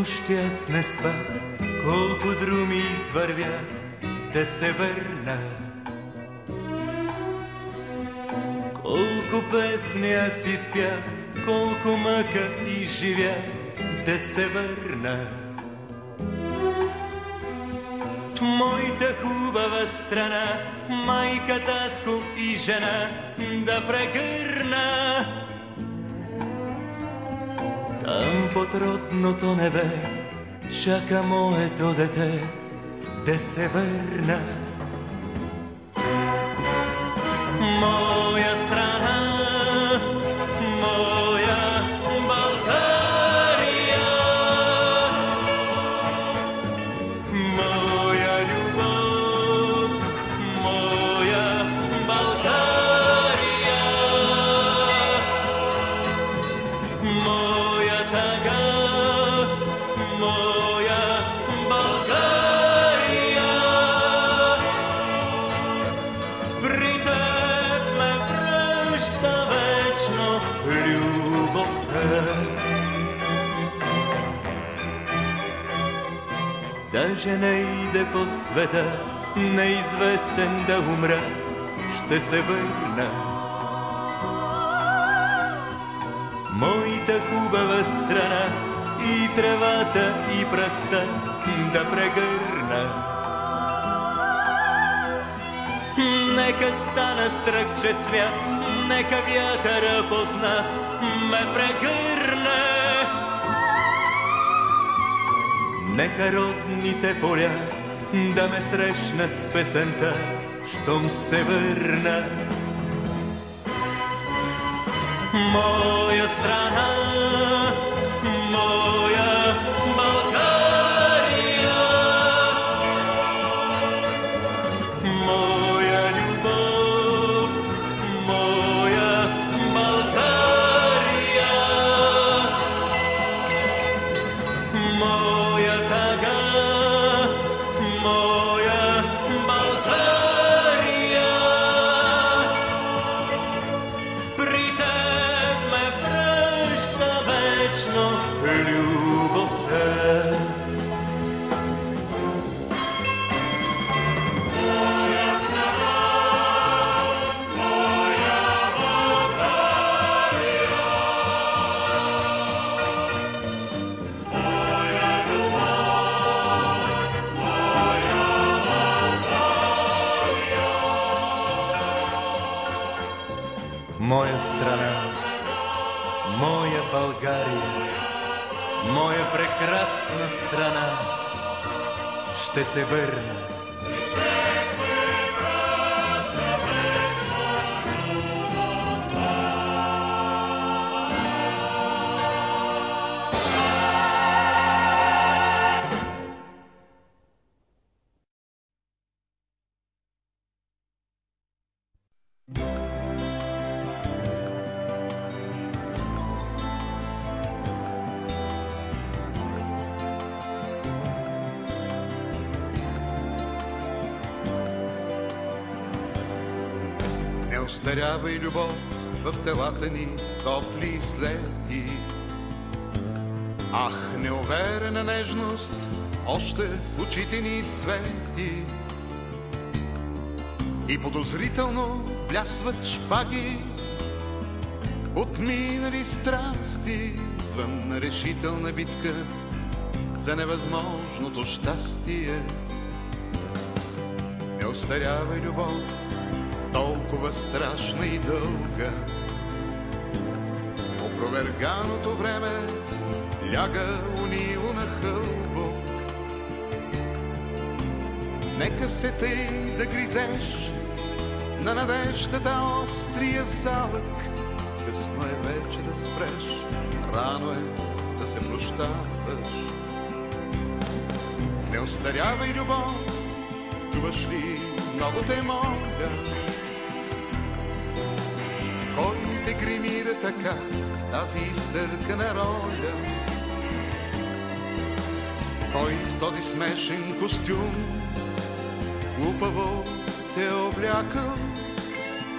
нощи аз не спах, колко друми извървях да се върна. Колко песни аз изпях, колко мъка изживях да се върна. Моята хубава страна, майка, татко и жена да прегърна. Там под родното небе чака моето дете да се върна. Моя страна, моя България, моя любов, моя България, моя тъга, моя България. При теб ме връща вечно любовта. Даже не иде по света, неизвестен да умра, ще се върна. Моята хубава страна, и тревата, и пръста да прегърна. Нека стана стръкче цвят, нека вятъра познат ме прегърне. Нека родните поля да ме срещнат с песента, щом се върна. Моя страна, моя България, моя любов, моя България, моя тъга, моя България. При теб ме връща вечно любовта. Моя страна, моя България, моя прекрасна страна, ще се върна. Не остарявай любов в телата ни, топли следи. Ах, неуверена нежност още в очите ни свети. И подозрително блясват шпаги от минали страсти, звън решителна битка за невъзможното щастие. Не остарявай любов, толкова страшна и дълга. Опроверганото време ляга унило на хълбок. Нека все тъй да гризеш на надеждата острия залък. Късно е вече да спреш, рано е да се прощаваш. Не остарявай любов, чуваш ли, много те моля. Кой те гримира така в тази изтъркана роля? Кой в този смешен костюм глупаво те облякал?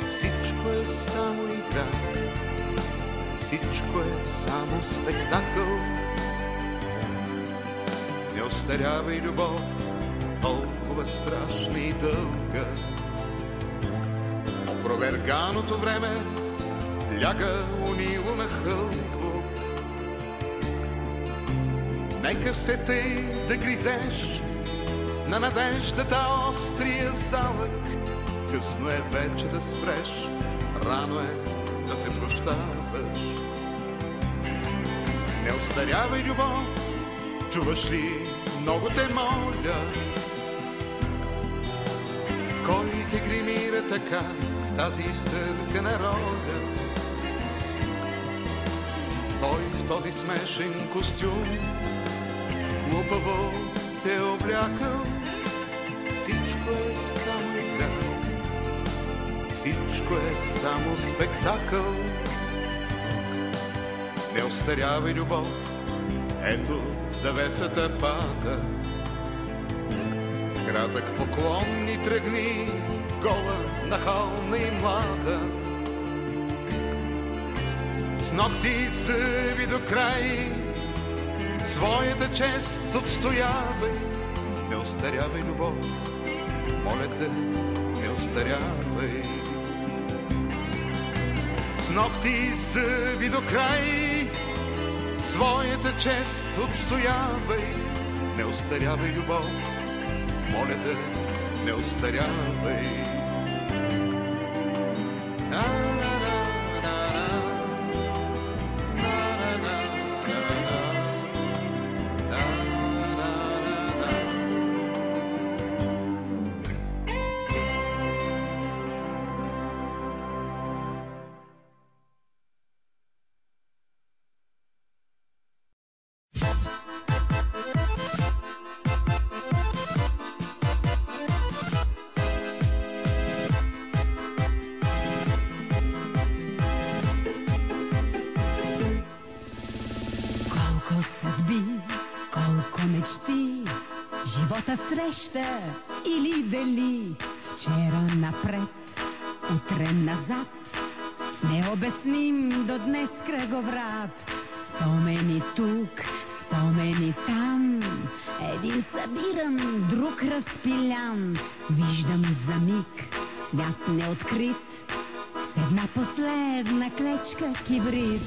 Всичко е само игра, всичко е само спектакъл. остарявай любов, толкова страшна и дълга. Опроверганото време ляга унило на хълбо. Нека все тъй да гризеш на надеждата острия залък. Късно е вече да спреш, рано е да се прощаваш. Не остарявай любов, чуваш ли, много те моля. Кой те гримира така в тази изтъркана роля? Той в този смешен костюм глупаво те облякал. Всичко е само игра, всичко е само спектакъл. Не остарявай любов, ето завесата пада. Кратък поклон и тръгни, гола, нахална и млада. С ногти зъби до край, своята чест отстоявай. Не остарявай любов, моля те, не остарявай. С ногти зъби до край, своята чест отстоявай. Не остарявай любов, моля те, не остарявай. Среща или дели, вчера напред, утре назад, в необясним до днес кръговрат. Спомени тук, спомени там, един събиран, друг разпилян. Виждам за миг свят неоткрит, с една последна клечка кибрид.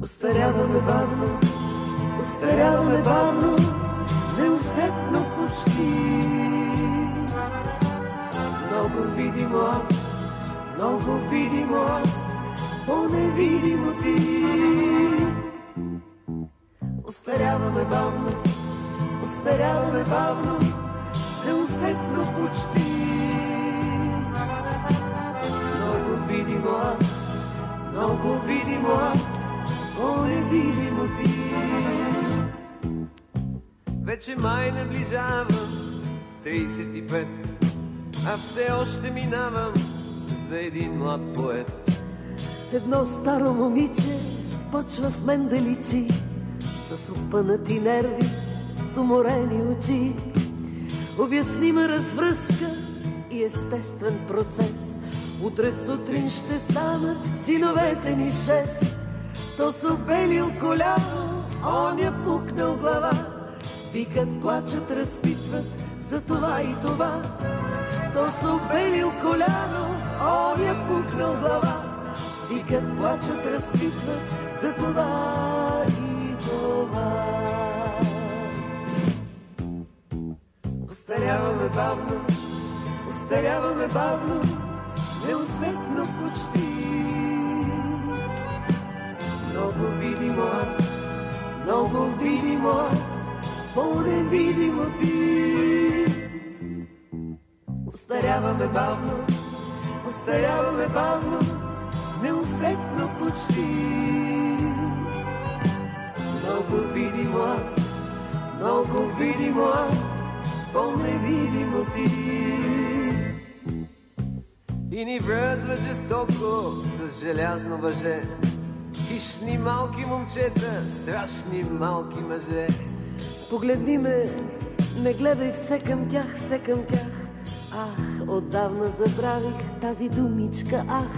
Остаряваме бавно, остаряваме бавно, неусетно почти. Много видимо аз, много видимо аз, по-невидимо ти. Остаряваме бавно, остаряваме бавно, неусетно почти. Много видимо аз, много видимо аз, по-невидимо ти. Вече май наближавам 35, а все още минавам за един млад поет. Едно старо момиче почва в мен да личи, с опънати нерви, с уморени очи. Обяснима развръзка и естествен процес. Утре сутрин ще станат синовете ни 6. То са обелил коляно, оня пукнал глава. Викат, плачат, разпитват за това и това. То са обелил коляно, оня пукнал глава. Викат, плачат, разпитват за това и това. Остаряваме бавно, остаряваме бавно, неусетно почти. Много видимо аз, много видимо аз, по-невидимо ти. Остаряваме бавно, остаряваме бавно, неусетно почти. Много видимо аз, много видимо аз, по-невидимо ти. И ни връзва жестоко с желязно въже. Хищни малки момчета, страшни малки мъже. Погледни ме, не гледай все към тях, все към тях. Ах, отдавна забравих тази думичка, ах.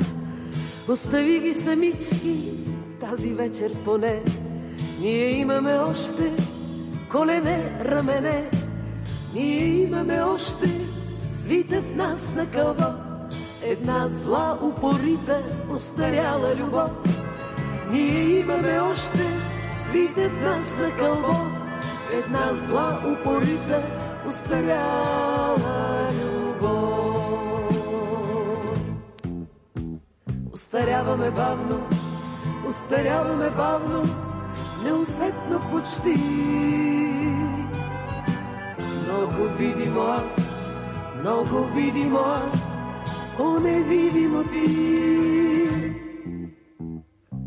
Остави ги самички, тази вечер поне. Ние имаме още колене, рамене. Ние имаме още свита в нас на кълбо. Една зла, упорита, остаряла любов. Ние имаме още свита в нас на кълбо. Една зла, упорита, остаряла любов. Остаряваме бавно, остаряваме бавно, неусетно почти. Много видимо аз, много видимо аз, по-невидимо ти.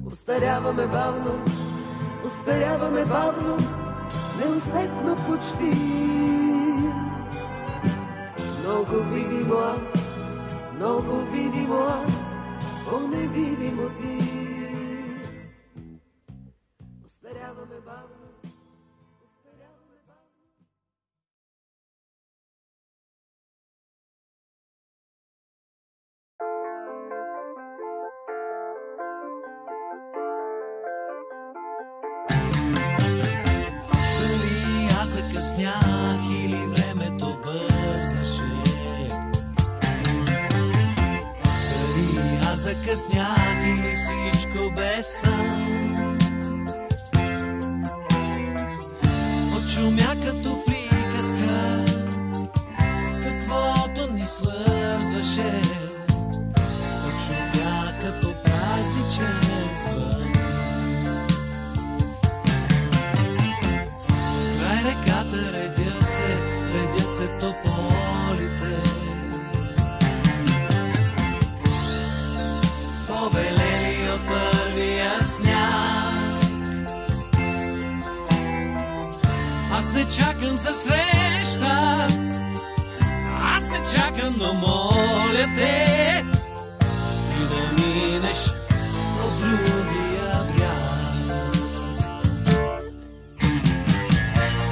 Остаряваме бавно, остаряваме бавно, неусетно почти. Много видимо аз, много видимо аз, по-невидимо ти. Остаряваме бавно, остаряваме бавно. Дали аз закъснях или времето бързаше? Дали аз закъснях или всичко без сън? Отшумя като приказка, каквото ни свързваше. Отшумя като празничен звън. Край реката редят се тополите. Побелели от първия сняг. Аз не чакам за среща, аз не чакам, но моля те и да минеш от другия бряг.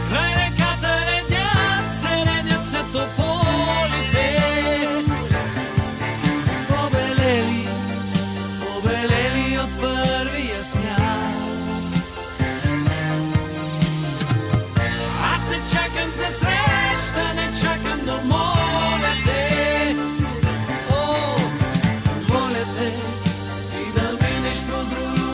Край реката редят се тополите. Побелели от първия сняг. Аз не чакам за среща, не чакам, но моля те, о, моля те и да минеш по друг.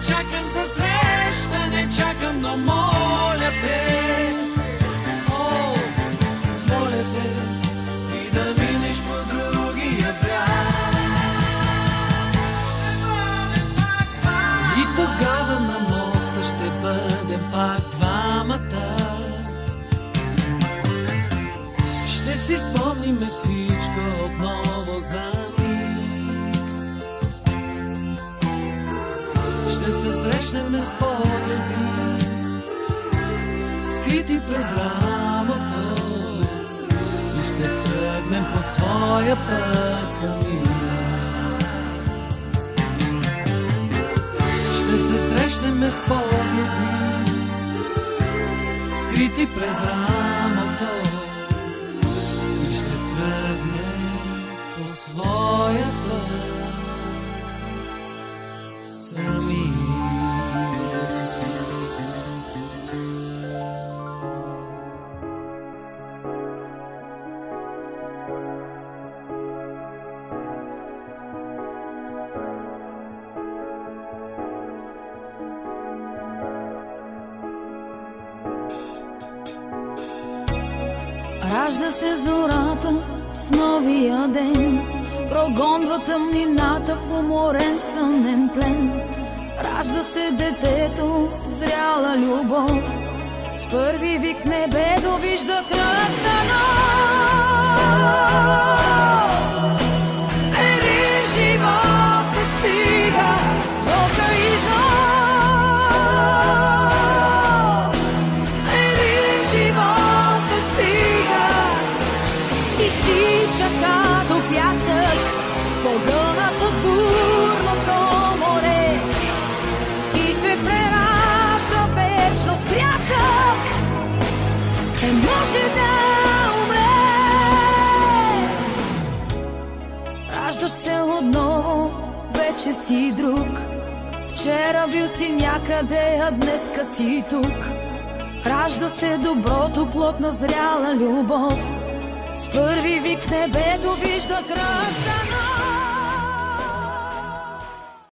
чакам за среща, не чакам, но моля те, о, моля те, и да минеш по другия бряг. И тогава на моста ще бъдем пак двамата. Ще си спомниме всичко отново за миг. Ще се срещнем с погледи, скрити през рамото, и ще тръгнем по своя път сами. Ще се срещнем с погледи, скрити през рамото, и ще тръгнем по своя път сами. Ражда се зората с новия ден, прогонва тъмнината в уморен сънен плен. Ражда се детето в зряла любов, с първи вик небето вижда кръста нов. Един живот не стига с болка и зов. Един живот не стига, изтича като пясък, погълнат от бурното море, и се преражда вечно с трясък. Не може да умре. Раждаш се отново, вече си друг. Вчера бил си някъде, а днеска си тук. Ражда се доброто, плотна зряла любов, с първи вик небето вижда кръста.